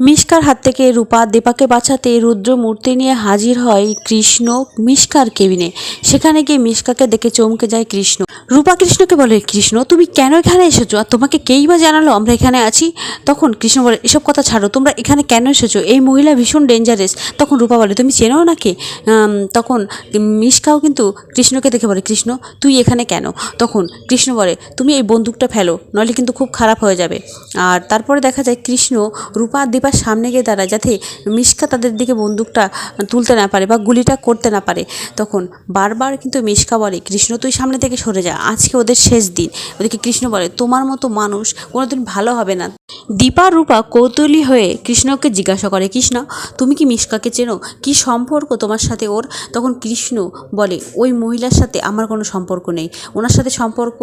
মিশকার হাত থেকে রূপা দীপাকে বাঁচাতে রুদ্র মূর্তি নিয়ে হাজির হয় কৃষ্ণ মিশকার কেবিনে। সেখানে গিয়ে মিশকাকে দেখে চমকে যায় কৃষ্ণ। রূপা কৃষ্ণকে বলে, কৃষ্ণ তুমি কেন এখানে এসেছো, আর তোমাকে কেই বা জানালো আমরা এখানে আছি? তখন কৃষ্ণ বলে, এসব কথা ছাড়ো, তোমরা এখানে কেন এসেছো? এই মহিলা ভীষণ ডেঞ্জারাস। তখন রূপা বলে, তুমি চেনো নাকি? তখন মিশকাও কিন্তু কৃষ্ণকে দেখে বলে, কৃষ্ণ তুই এখানে কেন? তখন কৃষ্ণ বলে, তুমি এই বন্দুকটা ফেলো, নইলে কিন্তু খুব খারাপ হয়ে যাবে। আর তারপরে দেখা যায় কৃষ্ণ রূপা আর দীপার সামনে গিয়ে দাঁড়ায়, যাতে মিশকা তাদের দিকে বন্দুকটা তুলতে না পারে বা গুলিটা করতে না পারে। তখন বারবার কিন্তু মিশকা বলে, কৃষ্ণ তুই সামনে থেকে সরে যা, আজকে ওদের শেষ দিন। ওদিকে কৃষ্ণ বলে, তোমার মতো মানুষ কোনোদিন ভালো হবে না। দীপা আর রূপা কৌতূহলী হয়ে কৃষ্ণকে জিজ্ঞাসা করে, কৃষ্ণ তুমি কি মিশকাকে চেনো? কি সম্পর্ক তোমার সাথে ওর? তখন কৃষ্ণ বলে, ওই মহিলার সাথে আমার কোনো সম্পর্ক নেই, ওনার সাথে সম্পর্ক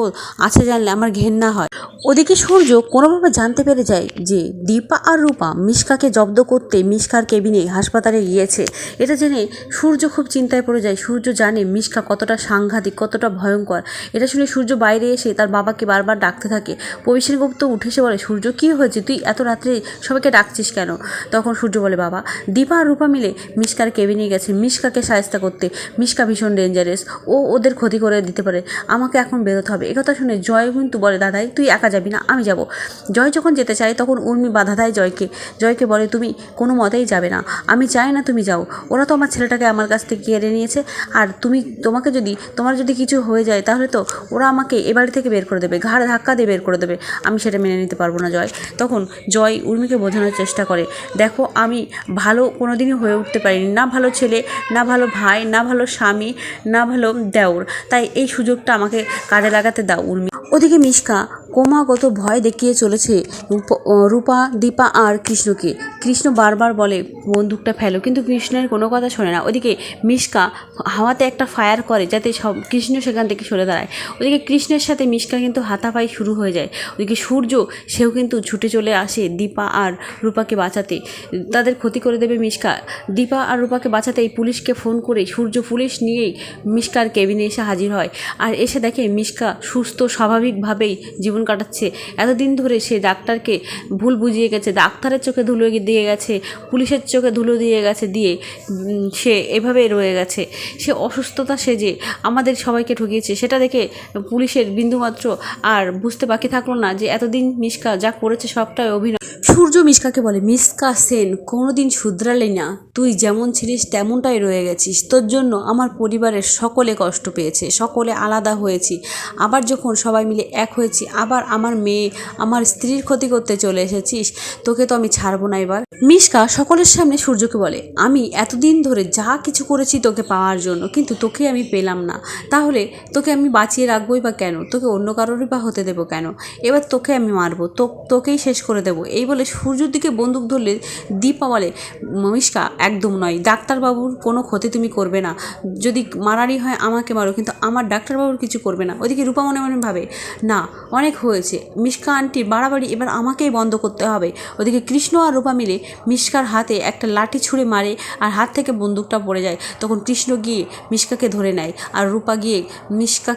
আছে জানলে আমার ঘেন্না হয়। ওদিকে সূর্য কোনোভাবে জানতে পেরে যায় যে দীপা আর রূপা মিশকাকে জব্দ করতে মিশকার কেবিনে হাসপাতালে গিয়েছে। এটা জেনে সূর্য খুব চিন্তায় পড়ে যায়। সূর্য জানে মিশকা কতটা সাংঘাতিক, কতটা ভয়ঙ্কর। এটা শুনে সূর্য বাইরে এসে তার বাবাকে বারবার ডাকতে থাকে। প্রবীর গুপ্ত উঠে এসে বলে, সূর্য কী হয়েছে, তুই এত রাত্রে সবাইকে ডাকছিস কেন? তখন সূর্য বলে, বাবা দীপা আর রূপা মিলে মিশকার কেবিনে গেছে মিশকাকে সাহায্য করতে। মিশকা ভীষণ ডেঞ্জারাস, ও ওদের ক্ষতি করে দিতে পারে, আমাকে এখন বেরোতে হবে। একথা শুনে জয় কিন্তু বলে, দাদাই তুই একা যাবি না, আমি যাব। জয় যখন যেতে চায় তখন উর্মি বাধা দেয় জয়কে বলে, তুমি কোনো মতেই যাবে না, আমি চাই না তুমি যাও। ওরা তো আমার ছেলেটাকে আমার কাছ থেকে কেড়ে নিয়েছে, আর তোমার যদি কিছু হয়ে যায় তাহলে তো ওরা আমাকে এ বাড়ি থেকে বের করে দেবে, ঘাড় ধাক্কা দিয়ে বের করে দেবে। আমি সেটা মেনে নিতে পারবো না জয়। তখন জয় উর্মিকে বোঝানোর চেষ্টা করে, দেখো আমি ভালো কোনোদিনই হয়ে উঠতে পারিনি, না ভালো ছেলে, না ভালো ভাই, না ভালো স্বামী, না ভালো দেওর, তাই এই সুযোগটা আমাকে কাজে লাগাতে দাও উর্মি। ওদিকে মিশকা ক্রমাগত ভয় দেখিয়ে চলেছে রূপা, দীপা আর কৃষ্ণকে। কৃষ্ণ বারবার বলে বন্দুকটা ফেলো, কিন্তু কৃষ্ণের কোনো কথা শোনে না। ওদিকে মিশকা হাওয়াতে একটা ফায়ার করে যাতে সব কৃষ্ণ সেখান থেকে সরে দাঁড়ায়। ওদিকে কৃষ্ণের সাথে মিশকা কিন্তু হাতাপাই শুরু হয়ে যায়। ওদিকে সূর্য সেও কিন্তু ছুটে চলে আসে দীপা আর রূপাকে বাঁচাতে। তাদের ক্ষতি করে দেবে মিশকা। দীপা আর রূপাকে বাঁচাতেই পুলিশকে ফোন করে সূর্য পুলিশ নিয়েই মিশকার কেবিনে এসে হাজির হয়। আর এসে দেখে মিশকা সুস্থ স্বাভাবিকভাবেই জীবন কাটাচ্ছে। এতদিন ধরে সে ডাক্তারকে ভুল বুঝিয়ে গেছে, ডাক্তারের চোখে ধুলো দিয়ে গেছে, পুলিশের চোখে ধুলো দিয়ে গেছে, দিয়ে সে এভাবে রয়ে গেছে। সে অসুস্থতা সেজে আমাদের সবাইকে ঠকিয়েছে। সেটা দেখে পুলিশের বিন্দুমাত্র আর বুঝতে বাকি থাকলো না যে এতদিন মিশকা যা করেছে সবটাই অভিনয়। সূর্য মিশকাকে বলে, মিশকা সেন কোনোদিন শুধরালি না, তুই যেমন ছিলিস তেমনটাই রয়ে গেছিস। তোর জন্য আমার পরিবারের সকলে কষ্ট পেয়েছে, সকলে আলাদা হয়েছি। আবার যখন সবাই মিলে এক হয়েছি, আবার আমার মেয়ে, আমার স্ত্রীর ক্ষতি করতে চলে এসেছিস, তোকে তো আমি ছাড়বো না এবার। মিশকা সকলের সামনে সূর্যকে বলে, আমি এতদিন ধরে যা কিছু করেছি তোকে পাওয়ার জন্য, কিন্তু তোকে আমি পেলাম না, তাহলে তোকে আমি বাঁচিয়ে রাখবোই বা কেন? তোকে অন্য কারোরই বা হতে দেবো কেন? এবার তোকে আমি মারবো, তোকেই শেষ করে দেবো। এই বলে সূর্যর দিকে বন্দুক ধরলে দীপা বলে, মিশকা একদম নয়, ডাক্তারবাবুর কোনো ক্ষতি তুমি করবে না, যদি মারারই হয় আমাকে মারো, কিন্তু আমার ডাক্তারবাবুর কিছু করবে না। ওইদিকে রূপা মনে মনে ভাবে, না অনেক হয়েছে, মিশকা আন্টি বাড়াবাড়ি এবার আমাকেই বন্ধ করতে হবে। ওদিকে কৃষ্ণ আর রূপা মিলে মিশকার হাতে একটা লাঠি ছুঁড়ে মারে, আর হাত থেকে বন্দুকটা পড়ে যায়। তখন কৃষ্ণ গিয়ে মিশকাকে ধরে নেয়, আর রূপা গিয়ে মিশকা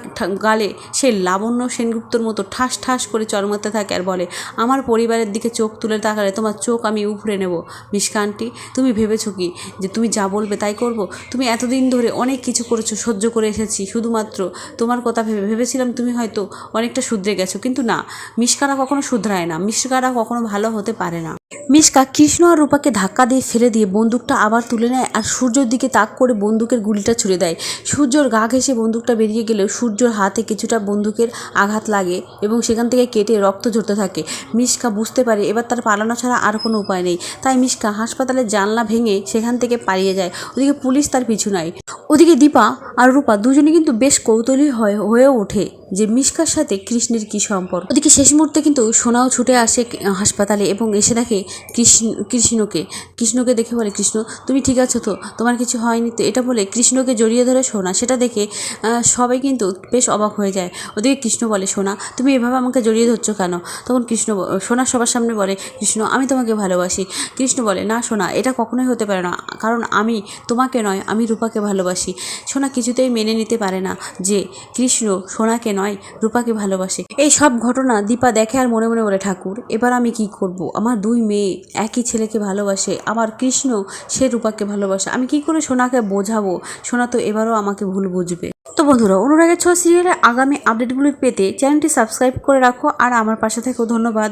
গালে সে লাবণ্য সেনগুপ্তর মতো ঠাস ঠাস করে চড়মাতে থাকে আর বলে, আমার পরিবারের দিকে চোখ তুলে তাকালে তোমার চোখ আমি উপড়ে নেব। মিশকা আন্টি তুমি ভেবেছো কি যে তুমি যা বলবে তাই করব? তুমি এতদিন ধরে অনেক কিছু করেছো, সহ্য করে এসেছি, শুধুমাত্র তোমার কথা ভেবেছিলাম তুমি হয়তো অনেকটা শুধরে গেছো, কিন্তু না, মিশকারা কখনো শুধরায় না, মিশকারা কখনো ভালো হতে পারে না। মিশকা কৃষ্ণ আর রূপাকে ধাক্কা দিয়ে ফেলে দিয়ে বন্দুকটা আবার তুলে নেয়, আর সূর্যর দিকে তাক করে বন্দুকের গুলিটা ছুড়ে দেয়। সূর্যর গা ঘেঁষে বন্দুকটা বেরিয়ে গেলেও সূর্যর হাতে কিছুটা বন্দুকের আঘাত লাগে এবং সেখান থেকে কেটে রক্ত ঝরতে থাকে। মিশকা বুঝতে পারে এবার তার পালানো ছাড়া আর কোনো উপায় নেই, তাই মিশকা হাসপাতালের জানলা ভেঙে সেখান থেকে পালিয়ে যায়। ওদিকে পুলিশ তার পিছু নেয়। ওদিকে দীপা আর রূপা দুজনে কিন্তু বেশ কৌতূহলী হয়ে ওঠে যে মিশকার সাথে কৃষ্ণের কী সম্পর্ক। ওদিকে শেষ মুহূর্তে কিন্তু সোনাও ছুটে আসে হাসপাতালে এবং এসে দেখে কৃষ্ণকে দেখে বলে, কৃষ্ণ তুমি ঠিক আছো তো, তোমার কিছু হয়নি তো? এটা বলে কৃষ্ণকে জড়িয়ে ধরে সোনা। সেটা দেখে সবাই কিন্তু বেশ অবাক হয়ে যায়। ওদিকে কৃষ্ণ বলে, সোনা তুমি এভাবে আমাকে জড়িয়ে ধরছো কেন? তখন সোনা সবার সামনে বলে, কৃষ্ণ আমি তোমাকে ভালোবাসি। কৃষ্ণ বলে, না সোনা এটা কখনোই হতে পারে না, কারণ আমি তোমাকে নয়, আমি রূপাকে ভালোবাসি। ভালোবাসি। সোনা কিছুতেই মেনে নিতে পারে না যে কৃষ্ণ সোনাকে নয় রূপাকে ভালোবাসে। এই সব ঘটনা দীপা দেখে আর মনে মনে বলে, ঠাকুর এবার আমি কি করব? আমার 2 মেয়ে একই ছেলেকে ভালোবাসে, আমার কৃষ্ণ সে রূপাকে ভালোবাসে, আমি কি করে সোনাকে বোঝাবো? সোনা তো এবারও আমাকে ভুল বুঝবে। তো বন্ধুরা, অনুরাগের ছোঁয়া সিরিয়ালের আগামী আপডেটগুলি পেতে চ্যানেলটি সাবস্ক্রাইব করে রাখো আর আমার পাশে থেকো। ধন্যবাদ।